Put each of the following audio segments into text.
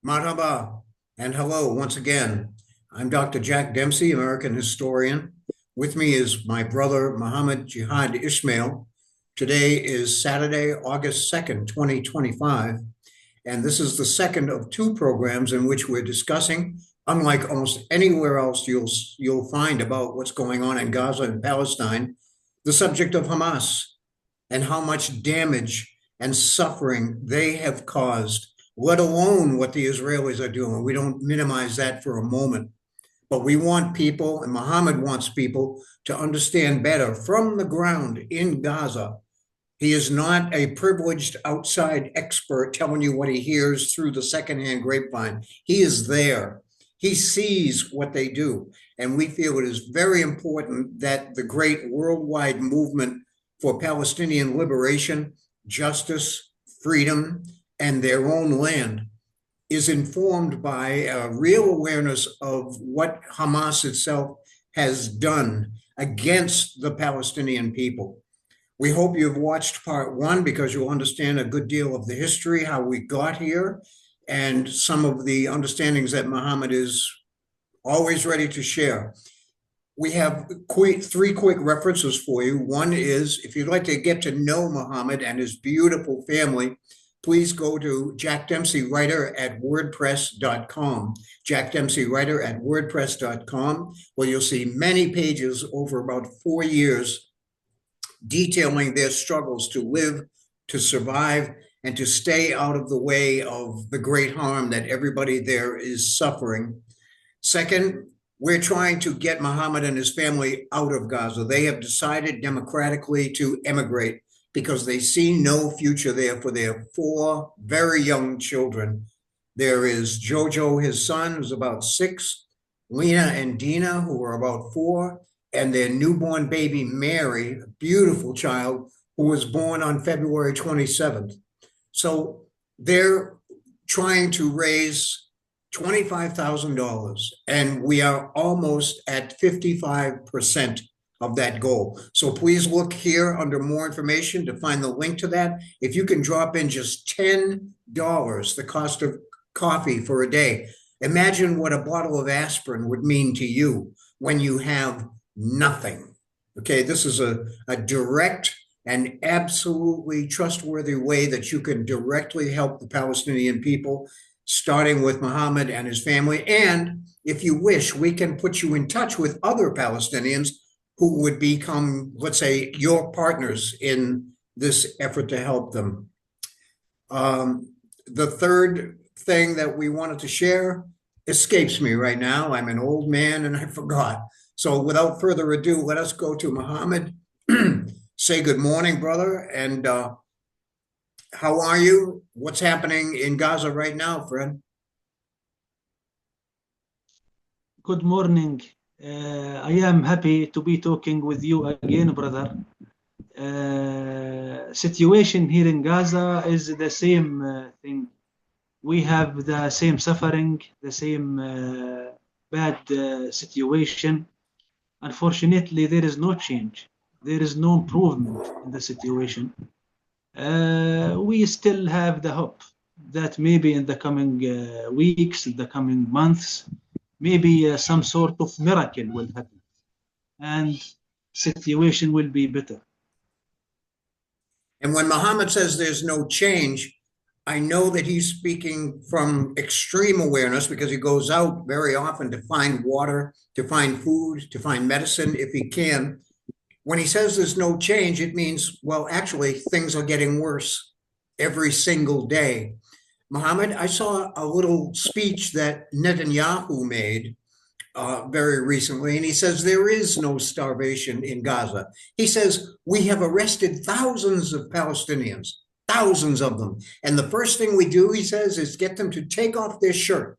Marhaba and hello once again. I'm Dr. Jack Dempsey, American historian. With me is my brother, Muhammad Jihad Ismael. Today is Saturday, August 2nd, 2025, and this is the second of two programs in which we're discussing, unlike almost anywhere else you'll find about what's going on in Gaza and Palestine, the subject of Hamas and how much damage and suffering they have caused, let alone what the Israelis are doing. We don't minimize that for a moment. But we want people, and Muhammad wants people, to understand better from the ground in Gaza. He is not a privileged outside expert telling you what he hears through the secondhand grapevine. He is there. He sees what they do. And we feel it is very important that the great worldwide movement for Palestinian liberation, justice, freedom, and their own land is informed by a real awareness of what Hamas itself has done against the Palestinian people. We hope you've watched part one because you'll understand a good deal of the history, how we got here, and some of the understandings that Muhammad is always ready to share. We have three quick references for you. One is, if you'd like to get to know Muhammad and his beautiful family, please go to Jack Dempsey Writer at WordPress.com. Jack Dempsey Writer at WordPress.com, where you'll see many pages over about 4 years detailing their struggles to live, to survive, and to stay out of the way of the great harm that everybody there is suffering. Second, we're trying to get Muhammad and his family out of Gaza. They have decided democratically to emigrate because they see no future there for their 4 very young children. There is Jojo, his son, who's about 6, Lena and Dina, who are about 4, and their newborn baby, Mary, a beautiful child, who was born on February 27th. So they're trying to raise $25,000, and we are almost at 55% of that goal. So please look here under more information to find the link to that. If you can drop in just $10, the cost of coffee for a day, imagine what a bottle of aspirin would mean to you when you have nothing. Okay, this is a direct and absolutely trustworthy way that you can directly help the Palestinian people, starting with Muhammad and his family. And if you wish, we can put you in touch with other Palestinians who would become, let's say, your partners in this effort to help them. The third thing that we wanted to share escapes me right now. I'm an old man and I forgot. So without further ado, let us go to Muhammad. Say good morning, brother. And how are you? What's happening in Gaza right now, friend? Good morning. I am happy to be talking with you again, brother. Situation here in Gaza is the same thing. We have the same suffering, the same bad situation. Unfortunately, there is no change. There is no improvement in the situation. We still have the hope that maybe in the coming weeks, in the coming months, maybe some sort of miracle will happen and situation will be better. And when Muhammad says there's no change, I know that he's speaking from extreme awareness because he goes out very often to find water, to find food, to find medicine if he can. When he says there's no change, it means, well, actually, things are getting worse every single day. Muhammad, I saw a little speech that Netanyahu made very recently, and he says there is no starvation in Gaza. He says we have arrested thousands of Palestinians, thousands of them. And the first thing we do, he says, is get them to take off their shirt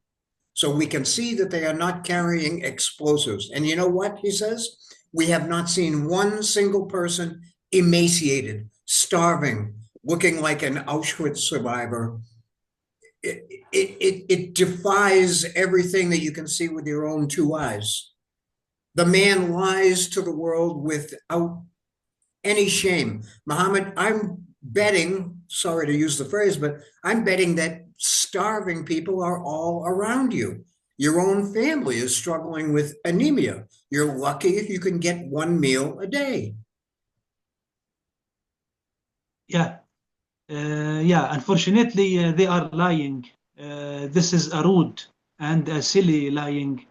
so we can see that they are not carrying explosives. And you know what, he says? We have not seen one single person emaciated, starving, looking like an Auschwitz survivor. It defies everything that you can see with your own 2 eyes. The man lies to the world without any shame. Muhammad, I'm betting, sorry to use the phrase, but I'm betting that starving people are all around you. Your own family is struggling with anemia. You're lucky if you can get one meal a day. Yeah, yeah. Unfortunately, they are lying. This is a rude and a silly lying.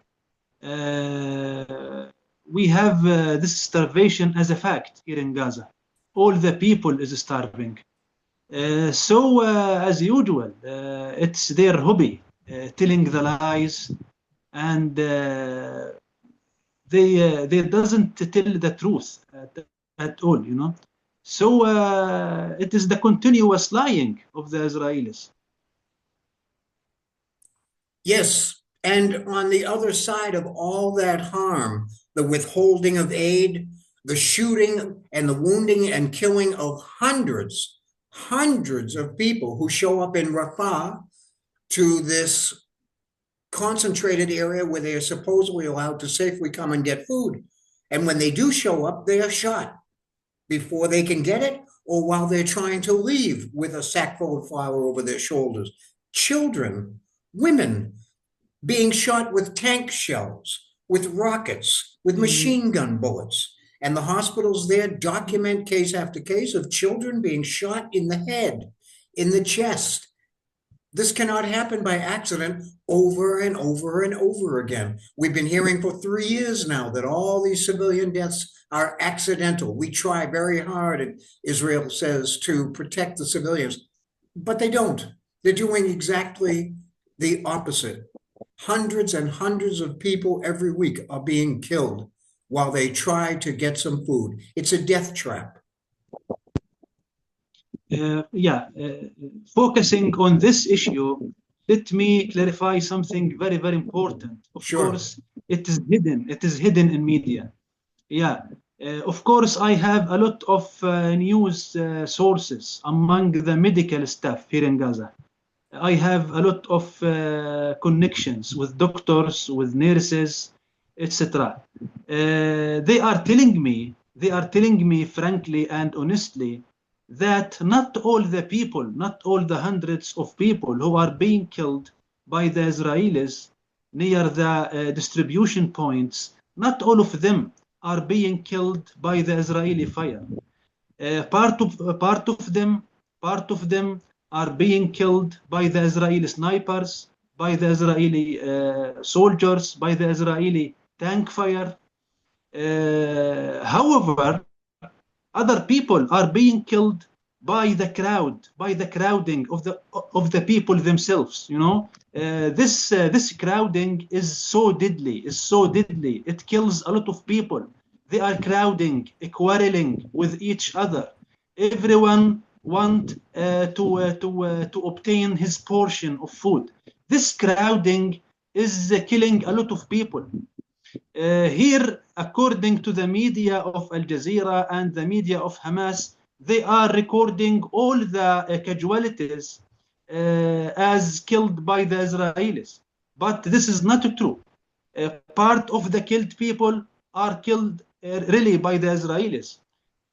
We have this starvation as a fact here in Gaza. All the people is starving. So, as usual, it's their hobby, telling the lies, and they doesn't tell the truth at all, you know. So it is the continuous lying of the Israelis. Yes, and on the other side of all that harm, the withholding of aid, the shooting and the wounding and killing of hundreds of people who show up in Rafah to this concentrated area where they are supposedly allowed to safely come and get food. And when they do show up, they are shot before they can get it or while they're trying to leave with a sack full of flour over their shoulders. Children, women being shot with tank shells, with rockets, with machine gun bullets. And the hospitals there document case after case of children being shot in the head, in the chest. This cannot happen by accident over and over and over again. We've been hearing for 3 years now that all these civilian deaths are accidental. We try very hard, and Israel says, to protect the civilians, but they don't. They're doing exactly the opposite. Hundreds and hundreds of people every week are being killed while they try to get some food. It's a death trap. Focusing on this issue, let me clarify something very, very important. Of course, it is hidden. It is hidden in media. Of course, I have a lot of news sources among the medical staff here in Gaza. I have a lot of connections with doctors, with nurses, etc. They are telling me frankly and honestly that not all the people, not all the hundreds of people who are being killed by the Israelis near the distribution points, not all of them are being killed by the Israeli fire. Part of them are being killed by the Israeli snipers, by the Israeli soldiers, by the Israeli tank fire. However, other people are being killed by the crowd, by the crowding of the people themselves. You know, this crowding is so deadly. It kills a lot of people. They are crowding, quarreling with each other. Everyone want to obtain his portion of food. This crowding is killing a lot of people. Here, according to the media of Al Jazeera and the media of Hamas, they are recording all the casualties as killed by the Israelis. But this is not true. Part of the killed people are killed really by the Israelis.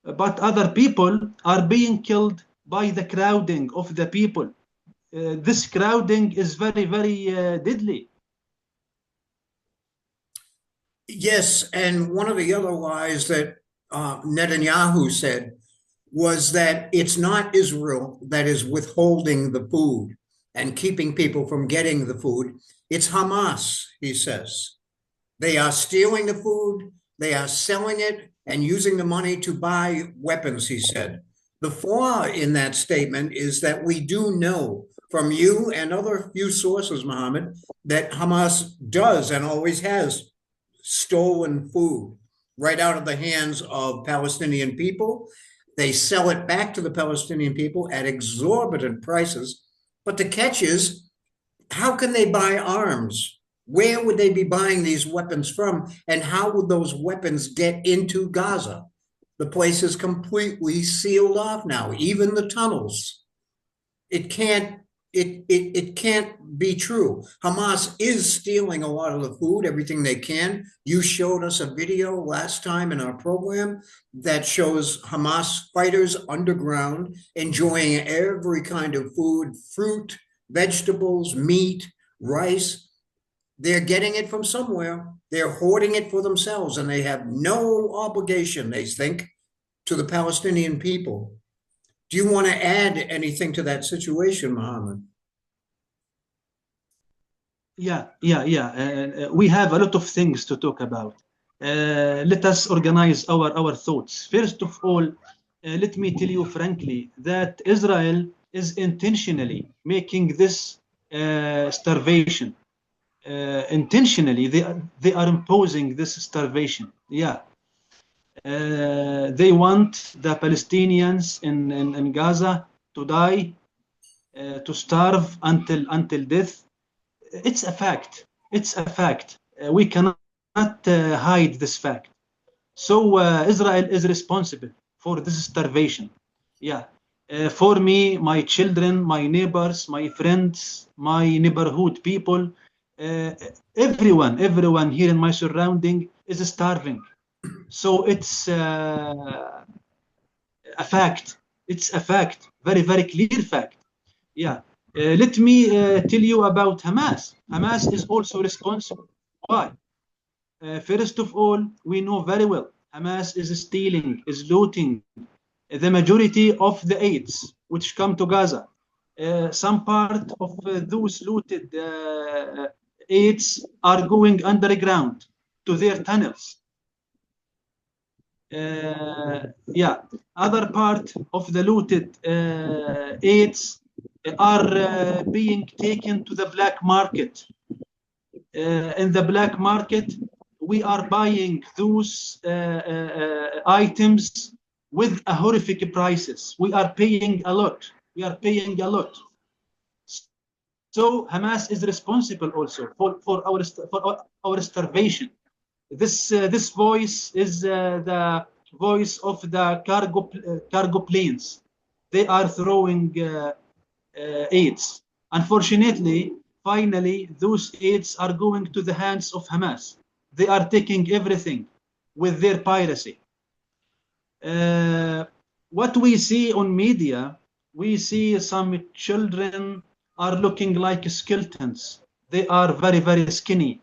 But other people are being killed by the crowding of the people. This crowding is very, very deadly. Yes, and one of the other lies that Netanyahu said was that it's not Israel that is withholding the food and keeping people from getting the food. It's Hamas, he says. They are stealing the food, they are selling it, and using the money to buy weapons, he said. The flaw in that statement is that we do know from you and other few sources, Muhammad, that Hamas does and always has stolen food right out of the hands of Palestinian people. They sell it back to the Palestinian people at exorbitant prices. But the catch is, how can they buy arms? Where would they be buying these weapons from? And how would those weapons get into Gaza? The place is completely sealed off now, even the tunnels. It can't it can't be true. Hamas is stealing a lot of the food, everything they can. You showed us a video last time in our program that shows Hamas fighters underground enjoying every kind of food, fruit, vegetables, meat, rice. They're getting it from somewhere. They're hoarding it for themselves, and they have no obligation, they think, to the Palestinian people. Do you want to add anything to that situation, Muhammad? Yeah. We have a lot of things to talk about. Let us organize our thoughts. First of all, let me tell you frankly that Israel is intentionally making this starvation. Intentionally, they are imposing this starvation. Yeah. They want the Palestinians in Gaza to die, to starve until death. It's a fact. It's a fact. We cannot hide this fact. So Israel is responsible for this starvation. Yeah. For me, my children, my neighbors, my friends, my neighborhood people, everyone here in my surrounding is starving. So it's a fact. It's a fact. Very clear fact. Yeah. Let me tell you about Hamas. Hamas is also responsible. Why? First of all, we know very well Hamas is stealing, is looting the majority of the aids which come to Gaza. Some part of those looted aids are going underground to their tunnels. Other part of the looted aids are being taken to the black market. In the black market, we are buying those items with a horrific prices. We are paying a lot. So Hamas is responsible also for our starvation. This voice is the voice of the cargo planes. They are throwing aids. Unfortunately, finally, those aids are going to the hands of Hamas. They are taking everything with their piracy. What we see on media, we see some children are looking like skeletons. They are very skinny,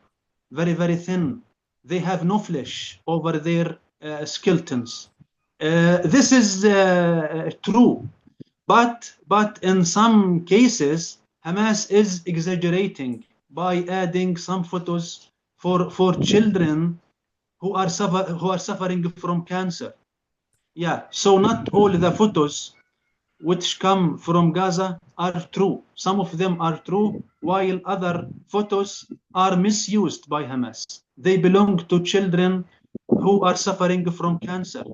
very thin. They have no flesh over their skeletons. This is true, but in some cases, Hamas is exaggerating by adding some photos for children who are suffering from cancer. Yeah, so not all the photos which come from Gaza are true. Some of them are true, while other photos are misused by Hamas. They belong to children who are suffering from cancer.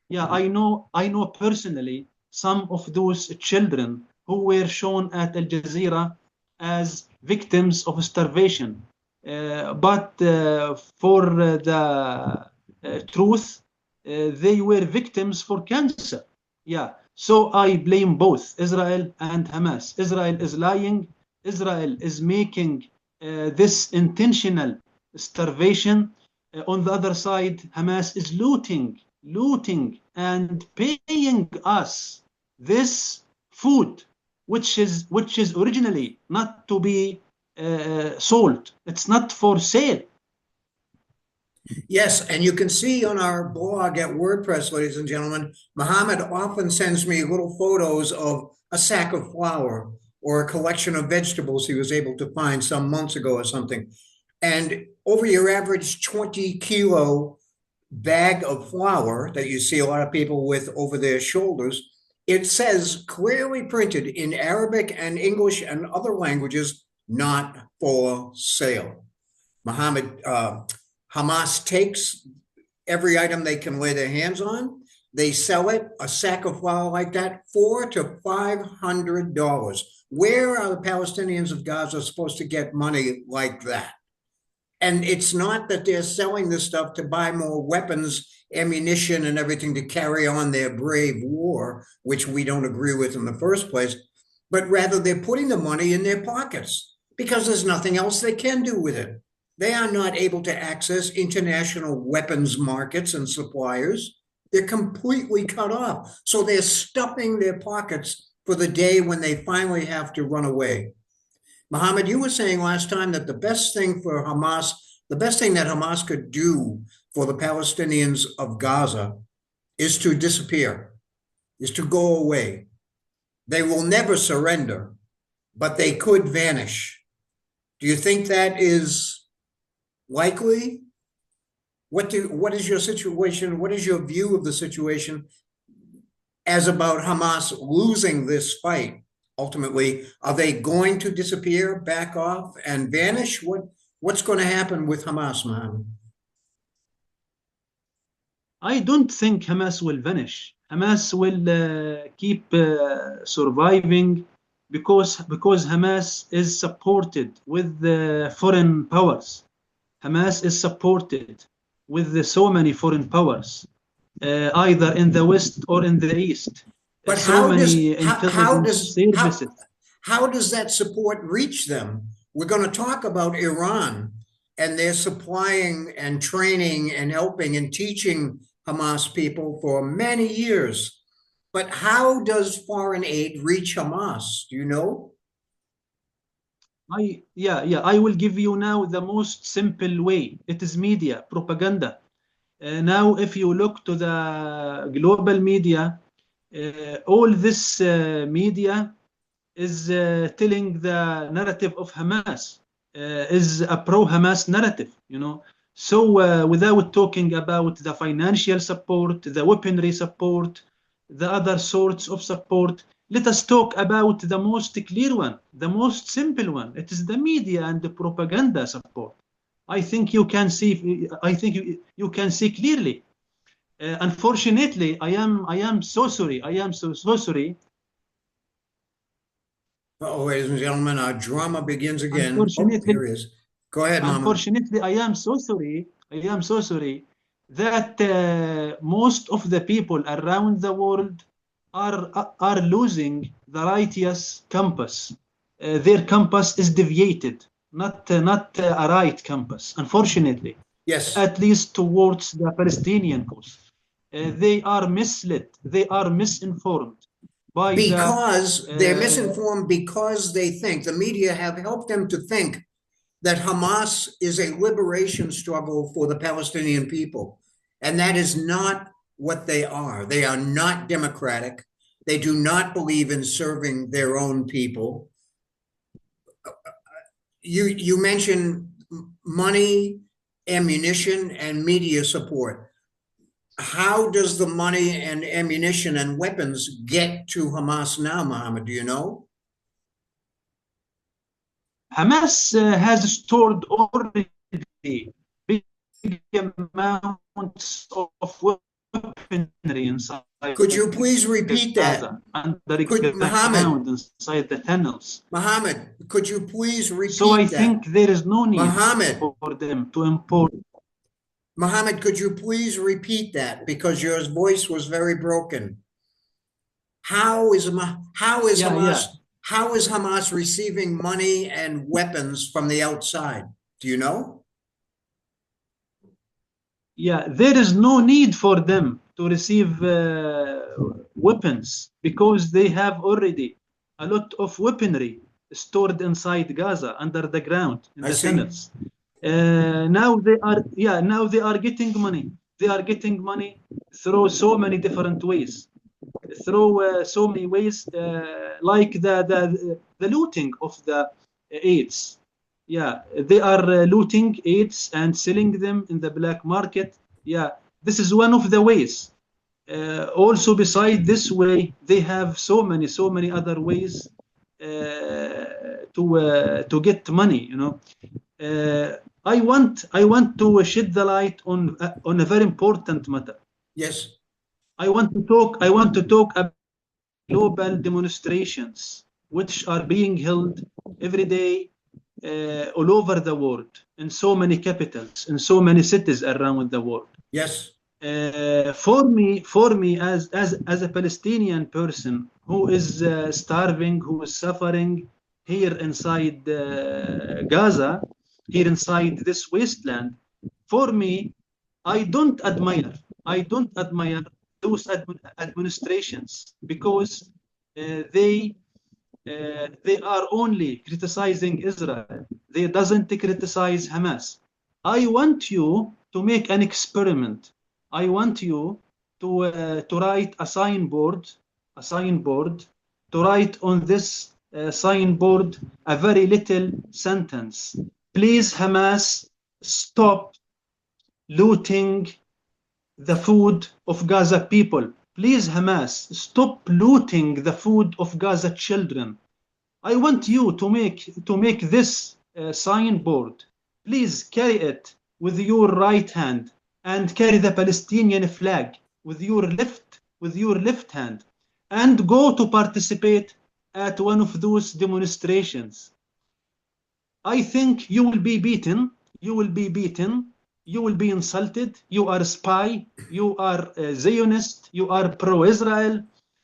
Yeah, I know personally some of those children who were shown at Al Jazeera as victims of starvation. But for the truth, they were victims for cancer. Yeah. So I blame both Israel and Hamas. Israel is lying. Israel is making this intentional starvation. On the other side, Hamas is looting and paying us this food, which is originally not to be sold. It's not for sale. Yes, and you can see on our blog at WordPress, ladies and gentlemen, Muhammad often sends me little photos of a sack of flour or a collection of vegetables he was able to find some months ago or something. And over your average 20-kilo bag of flour that you see a lot of people with over their shoulders, it says clearly printed in Arabic and English and other languages, not for sale. Muhammad, Hamas takes every item they can lay their hands on. They sell it, a sack of flour like that, $400 to $500. Where are the Palestinians of Gaza supposed to get money like that? And it's not that they're selling this stuff to buy more weapons, ammunition, and everything to carry on their brave war, which we don't agree with in the first place. but rather they're putting the money in their pockets because there's nothing else they can do with it. They are not able to access international weapons markets and suppliers. They're completely cut off. So they're stuffing their pockets for the day when they finally have to run away. Muhammad, you were saying last time that the best thing for Hamas, the best thing that Hamas could do for the Palestinians of Gaza is to disappear, is to go away. They will never surrender, but they could vanish. Do you think that is likely? What is your situation? What is your view of the situation as about Hamas losing this fight? Ultimately, are they going to disappear, back off, and vanish? What's going to happen with Hamas, Mohammed? I don't think Hamas will vanish. Hamas will keep surviving because Hamas is supported with the foreign powers. Hamas is supported with so many foreign powers, either in the West or in the East. But so many intelligence services. How does that support reach them? We're going to talk about Iran, and they're supplying and training and helping and teaching Hamas people for many years. But how does foreign aid reach Hamas? Do you know? I will give you now the most simple way. It is media, propaganda. Now, if you look to the global media, all this media is telling the narrative of Hamas, is a pro-Hamas narrative, you know. So without talking about the financial support, the weaponry support, the other sorts of support, let us talk about the most clear one, the most simple one. It is the media and the propaganda support. I think you can see. I think you can see clearly. Unfortunately, I am so sorry. I am so sorry. Oh, ladies and gentlemen, our drama begins again. Unfortunately, here he is. Go ahead, Mama. Unfortunately, I am so sorry. I am so sorry that most of the people around the world are losing the righteous compass. Their compass is deviated, not a right compass. Unfortunately, yes, at least towards the Palestinian cause. They are misled. They are misinformed by they're misinformed because they think the media have helped them to think that Hamas is a liberation struggle for the Palestinian people. And that is not what they are. They are not democratic. They do not believe in serving their own people. You mentioned money, ammunition, and media support. How does the money and ammunition and weapons get to Hamas now, Mohammed? Do you know? Hamas has stored already big amounts of weaponry inside. Could you please repeat Gaza, that? Underground inside the tunnels. Mohammed, could you please repeat that? So I think there is no need Mohammed, for them to import. Mohammed, could you please repeat that because your voice was very broken? How is Hamas receiving money and weapons from the outside? Do you know? Yeah, there is no need for them to receive weapons because they have already a lot of weaponry stored inside Gaza under the ground in the tunnels. Now they are getting money. They are getting money through so many different ways, through so many ways, like the looting of the aids. Yeah, they are looting aids and selling them in the black market. Yeah, this is one of the ways. Also, beside this way, they have so many other ways to get money. You know, I want to shed the light on a very important matter. Yes. I want to talk about global demonstrations which are being held every day all over the world, in so many capitals, in so many cities around the world. Yes. For me, as a Palestinian person who is starving, who is suffering here inside Gaza, here inside this wasteland, for me, I don't admire those administrations because they they are only criticizing Israel. They doesn't criticize Hamas. I want you to make an experiment. I want you to write a signboard, to write on this signboard a very little sentence. Please, Hamas, stop looting the food of Gaza people. Please, Hamas, stop looting the food of Gaza children. I want you to make this signboard. Please carry it with your right hand and carry the Palestinian flag with your left hand and go to participate at one of those demonstrations. I think you will be beaten. You will be beaten. You will be insulted. You are a spy. You are a Zionist. You are pro-Israel.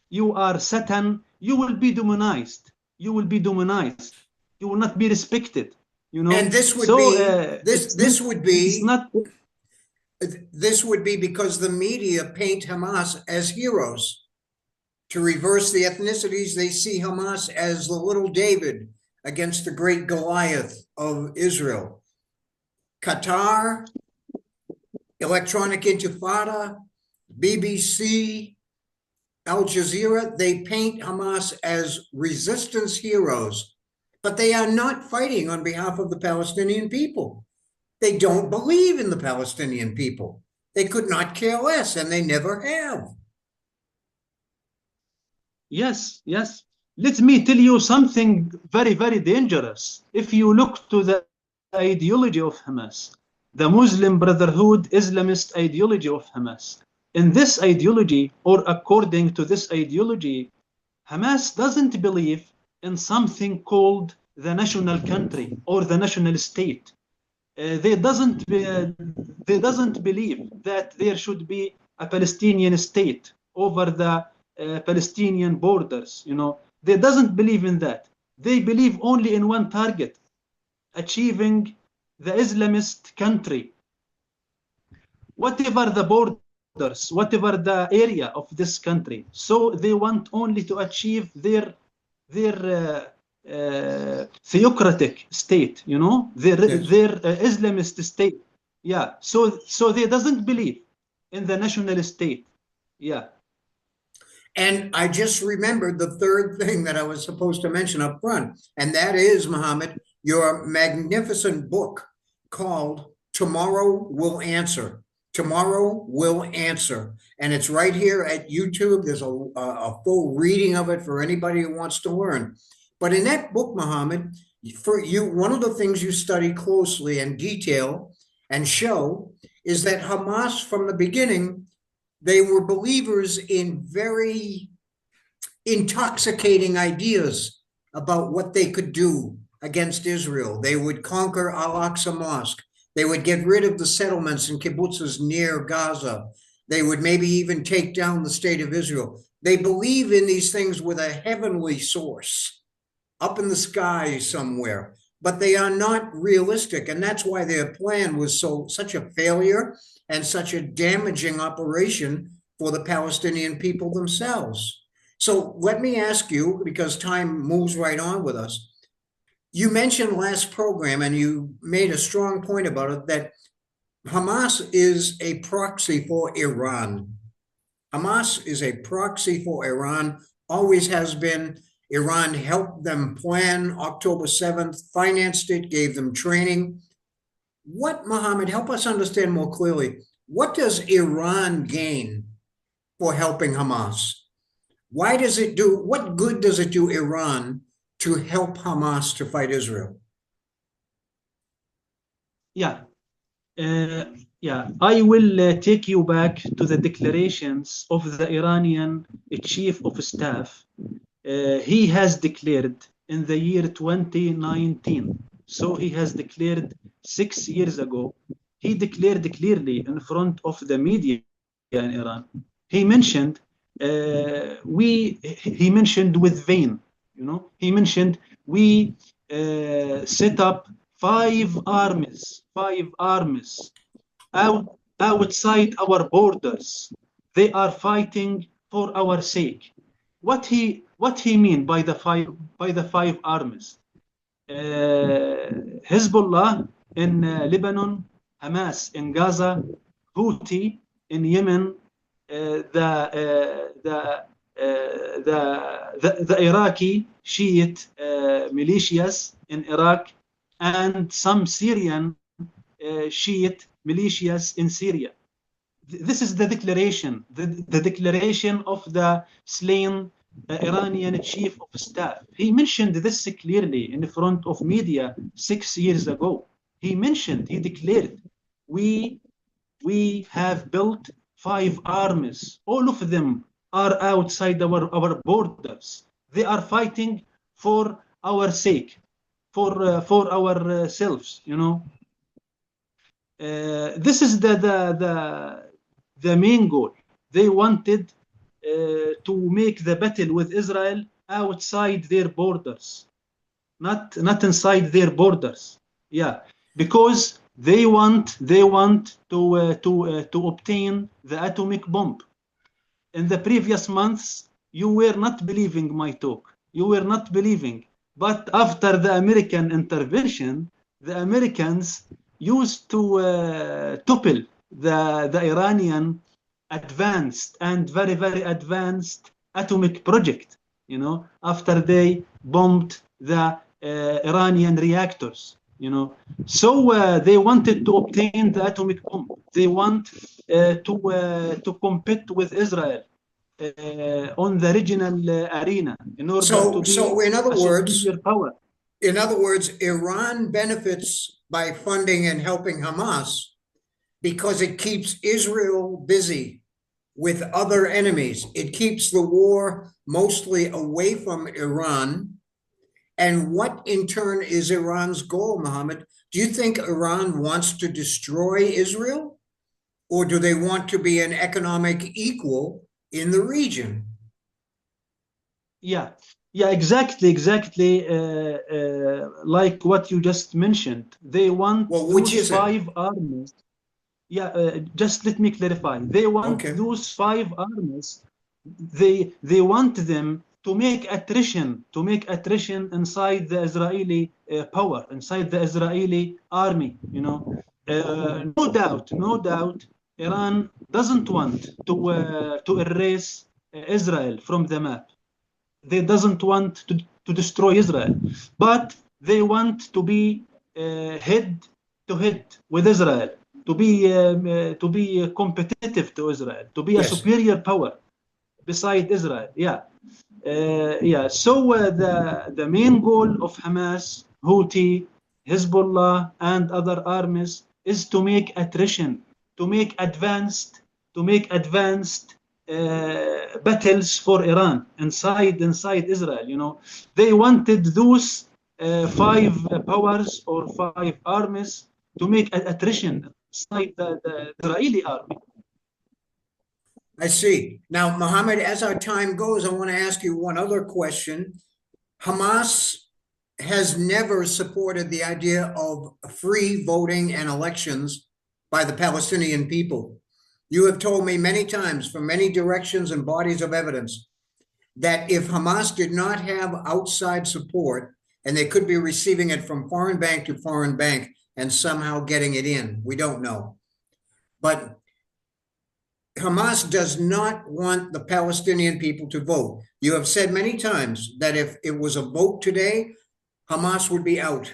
You are Satan. You will be demonized. You will be demonized. You will not be respected. You know. And this would so, be this would be because the media paint Hamas as heroes. To reverse the ethnicities, they see Hamas as the little David against the great Goliath of Israel. Qatar, Electronic Intifada, BBC, Al Jazeera, they paint Hamas as resistance heroes, but they are not fighting on behalf of the Palestinian people. They don't believe in the Palestinian people. They could not care less, and they never have. Yes, yes. Let me tell you something very, very dangerous. If you look to the ideology of Hamas, the Muslim Brotherhood Islamist ideology of Hamas, in this ideology, or according to this ideology, Hamas doesn't believe in something called the national country or the national state. They doesn't believe that there should be a Palestinian state over the Palestinian borders. You know, they doesn't believe in that. They believe only in one target: achieving the Islamist country. Whatever the borders, whatever the area of this country, so they want only to achieve their theocratic state, you know, their Islamist state. Yeah, so they doesn't believe in the national state. Yeah. And I just remembered the third thing that I was supposed to mention up front, and that is, Muhammad, your magnificent book called Tomorrow Will Answer. Tomorrow Will Answer. And it's right here at YouTube. There's a full reading of it for anybody who wants to learn. But in that book, Muhammad, for you, one of the things you study closely and detail and show is that Hamas, from the beginning, they were believers in very intoxicating ideas about what they could do against Israel. They would conquer Al-Aqsa Mosque. They would get rid of the settlements and kibbutzes near Gaza. They would maybe even take down the state of Israel. They believe in these things with a heavenly source up in the sky somewhere, but they are not realistic. And that's why their plan was such a failure and such a damaging operation for the Palestinian people themselves. So let me ask you, because time moves right on with us, you mentioned last program, and you made a strong point about it, that Hamas is a proxy for Iran. Hamas is a proxy for Iran, always has been. Iran helped them plan October 7th, financed it, gave them training. What, Muhammad, help us understand more clearly, what does Iran gain for helping Hamas? Why does it do, what good does it do Iran to help Hamas to fight Israel? Yeah. I will take you back to the declarations of the Iranian chief of staff. He has declared in the year 2019. So he has declared 6 years ago. He declared clearly in front of the media in Iran. He mentioned he mentioned with vain, he mentioned we set up five armies outside our borders. They are fighting for our sake. What he mean by the five armies? Hezbollah in Lebanon, Hamas in Gaza, Houthi in Yemen, the Iraqi Shiite militias in Iraq, and some Syrian Shiite militias in Syria. This is the declaration, the declaration of the slain Iranian chief of staff. He mentioned this clearly in front of media 6 years ago. He declared, we have built five armies. All of them are outside our borders. They are fighting for our sake, for ourselves, this is the main goal. They wanted to make the battle with Israel outside their borders, not inside their borders. Yeah, because they want to obtain the atomic bomb. In the previous months, you were not believing my talk. You were not believing. But after the American intervention, the Americans used to topple the Iranian advanced and very, very advanced atomic project, after they bombed the Iranian reactors, So they wanted to obtain the atomic bomb. They want to compete with Israel on the regional arena in order to be in other words, superior power. In other words, Iran benefits by funding and helping Hamas because it keeps Israel busy with other enemies. It keeps the war mostly away from Iran. And what in turn is Iran's goal, Mohammed? Do you think Iran wants to destroy Israel? Or do they want to be an economic equal in the region? Yeah, exactly. Like what you just mentioned, they want those five armies. Yeah, just let me clarify. They want those five armies. They want them to make attrition inside the Israeli power, inside the Israeli army. No doubt, Iran doesn't want to erase Israel from the map. They doesn't want to destroy Israel, but they want to be head to head with Israel, to be competitive to Israel, to be a superior power beside Israel. So the main goal of Hamas, Houthi, Hezbollah, and other armies is to make attrition, to make advanced battles for Iran inside Israel. They wanted those five powers or five armies to make attrition inside the Israeli army. I see. Now, Mohammed, as our time goes, I want to ask you one other question. Hamas has never supported the idea of free voting and elections by the Palestinian people. You have told me many times from many directions and bodies of evidence that if Hamas did not have outside support, and they could be receiving it from foreign bank to foreign bank and somehow getting it in, we don't know. But Hamas does not want the Palestinian people to vote. You have said many times that if it was a vote today, Hamas would be out.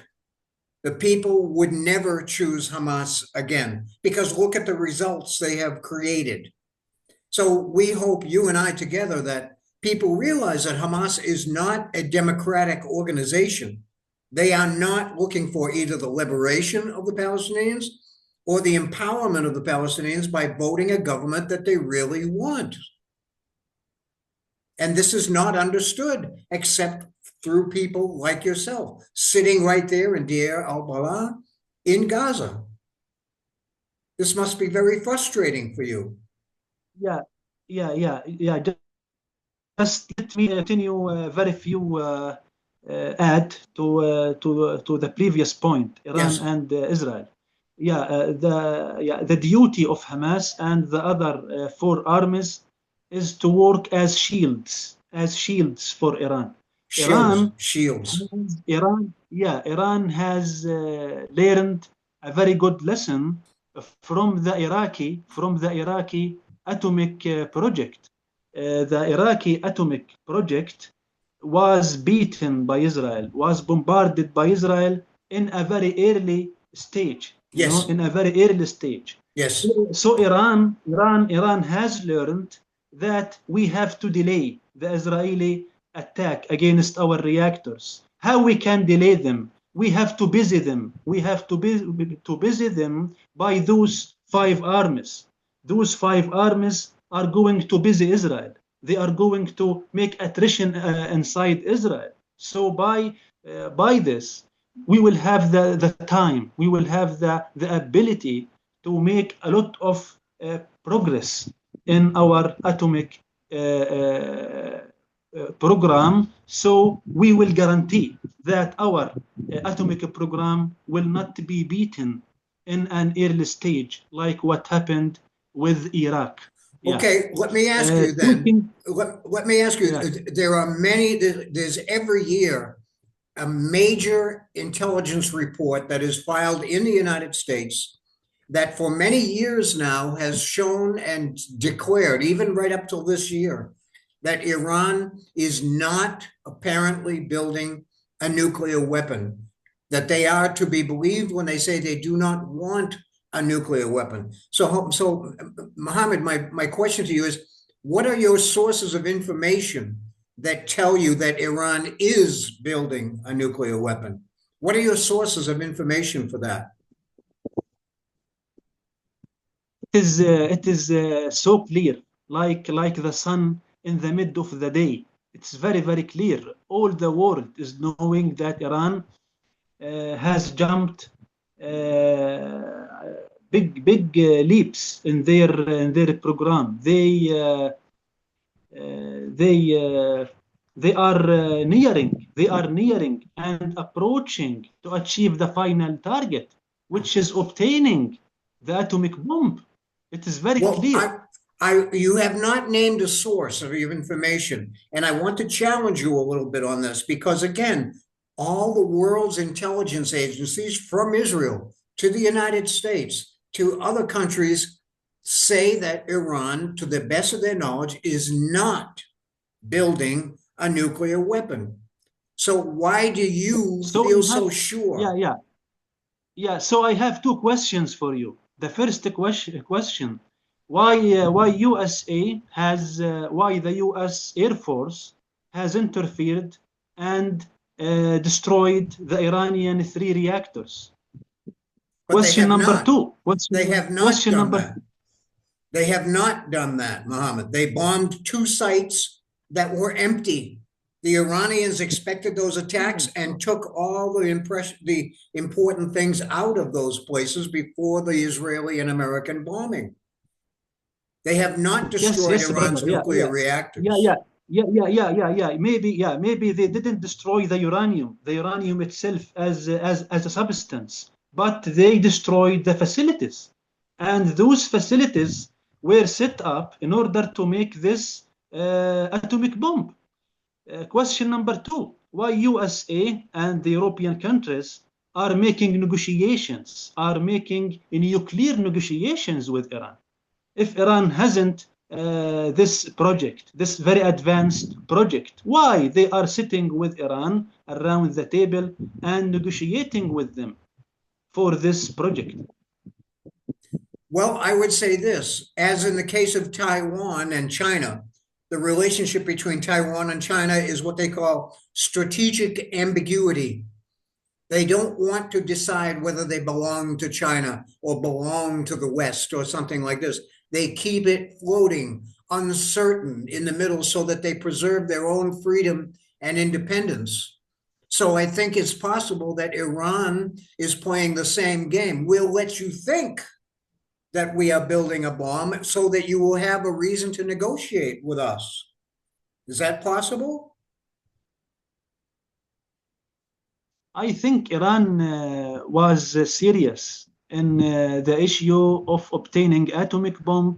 The people would never choose Hamas again because look at the results they have created. So we hope, you and I together, that people realize that Hamas is not a democratic organization. They are not looking for either the liberation of the Palestinians or the empowerment of the Palestinians by voting a government that they really want. And this is not understood except through people like yourself, sitting right there in Deir al-Balah in Gaza. This must be very frustrating for you. yeah, yeah. Just let me continue very few add to the previous point, Iran Yes, and Israel. The duty of Hamas and the other four armies is to work as shields for Iran. Iran, shields. Iran has learned a very good lesson from the Iraqi atomic project. The Iraqi atomic project was beaten by Israel, was bombarded by Israel in a very early stage, Yes, in a very early stage. yes. So Iran has learned that we have to delay the Israeli attack against our reactors. How we can delay them? We have to busy them. We have to busy them by those five armies. Those five armies are going to busy Israel. They are going to make attrition inside Israel. So by this, we will have the time, we will have the ability to make a lot of progress in our atomic program. So we will guarantee that our atomic program will not be beaten in an early stage like what happened with Iraq. Yeah. Okay, let me ask you then. Talking, Let me ask you, yeah. there are many, there's every year a major intelligence report that is filed in the United States that for many years now has shown and declared, even right up till this year, that Iran is not apparently building a nuclear weapon, that they are to be believed when they say they do not want a nuclear weapon. So Mohammed, my question to you is, what are your sources of information that tell you that Iran is building a nuclear weapon? What are your sources of information for that? It is so clear, like the sun in the mid of the day. It's very clear. All the world is knowing that Iran has jumped big leaps in their program. They are nearing and approaching to achieve the final target, which is obtaining the atomic bomb. It is very Well, clear. you have not named a source of your information, and I want to challenge you a little bit on this because, again, all the world's intelligence agencies, from Israel to the United States to other countries, say that Iran, to the best of their knowledge, is not building a nuclear weapon. So why do you So feel I have, so sure? yeah, yeah, yeah. So I have two questions for you. The first question: why USA has why the U.S. Air Force has interfered and destroyed the Iranian three reactors? But they Question have number not. two. They have not Question done number that. They have not done that, Mohammed. They bombed two sites that were empty. The Iranians expected those attacks and took all the important things out of those places before the Israeli and American bombing. They have not Yes, destroyed yes, brother. Iran's nuclear Yeah, reactors. yeah. Maybe they didn't destroy the uranium itself as a substance, but they destroyed the facilities, and those facilities were set up in order to make this atomic bomb. Question number two: why USA and the European countries are making negotiations, are making nuclear negotiations with Iran? If Iran hasn't this project, this very advanced project, why they are sitting with Iran around the table and negotiating with them for this project? Well, I would say this, as in the case of Taiwan and China, the relationship between Taiwan and China is what they call strategic ambiguity. They don't want to decide whether they belong to China or belong to the West or something like this. They keep it floating, uncertain in the middle so that they preserve their own freedom and independence. So I think it's possible that Iran is playing the same game. We'll let you think that we are building a bomb so that you will have a reason to negotiate with us. Is that possible? I think Iran was serious in the issue of obtaining atomic bomb,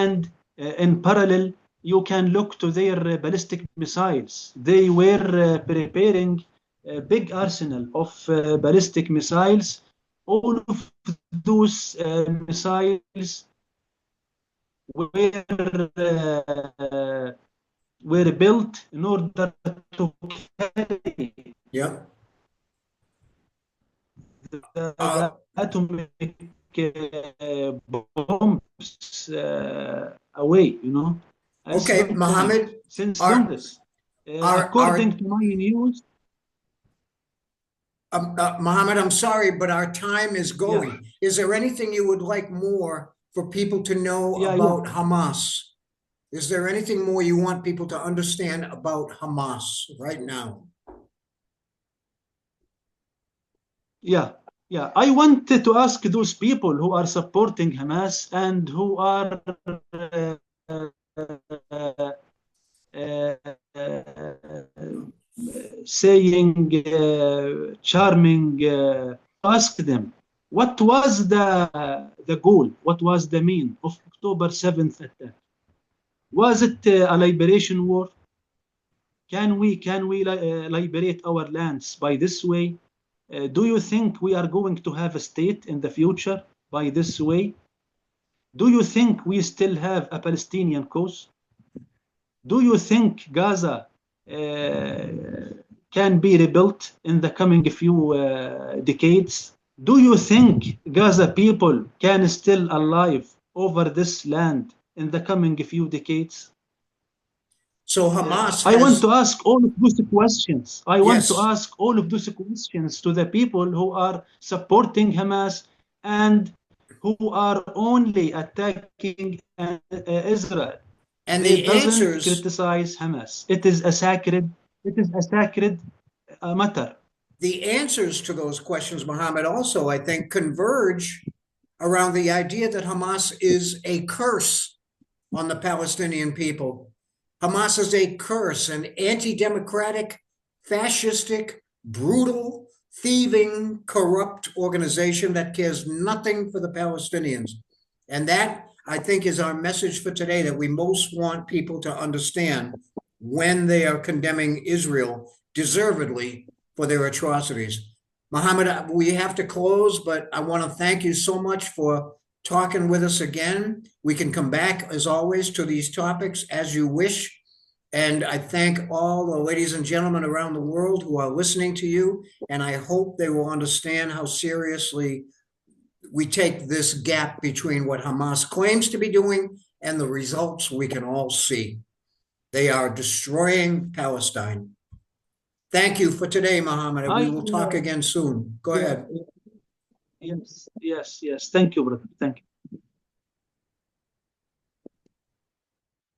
and in parallel, you can look to their ballistic missiles. They were preparing a big arsenal of ballistic missiles. All of those missiles were built in order to carry Yeah. the atomic bombs away, you know. Okay, Mohammed, Since our, longest. According to my news, Mohammed, I'm sorry, but our time is going. yeah. Is there anything you would like more for people to know about Hamas? Is there anything more you want people to understand about Hamas right now? Yeah, yeah. I wanted to ask those people who are supporting Hamas and who are saying charming, ask them, what was the goal? What was the mean of October 7th attack? Was it a liberation war? Can we liberate our lands by this way? Do you think we are going to have a state in the future by this way? Do you think we still have a Palestinian cause? Do you think Gaza can be rebuilt in the coming few decades? Do you think Gaza people can still alive over this land in the coming few decades? So Hamas I want to ask all of those questions. I want to Yes. ask all of those questions to the people who are supporting Hamas and who are only attacking Israel. And They the doesn't answers, criticize Hamas. It is a sacred matter. the answers to those questions, Mohammed, also, I think, converge around the idea that Hamas is a curse on the Palestinian people. Hamas is a curse, an anti-democratic, fascistic, brutal, thieving, corrupt organization that cares nothing for the Palestinians. And that, I think, is our message for today, that we most want people to understand when they are condemning Israel deservedly for their atrocities. Mohammed, we have to close, but I want to thank you so much for talking with us again. We can come back, as always, to these topics as you wish. And I thank all the ladies and gentlemen around the world who are listening to you. And I hope they will understand how seriously we take this gap between what Hamas claims to be doing and the results we can all see. They are destroying Palestine. Thank you for today, Mohammed. We will talk again soon. Go ahead. Yes. Thank you, brother. Thank you.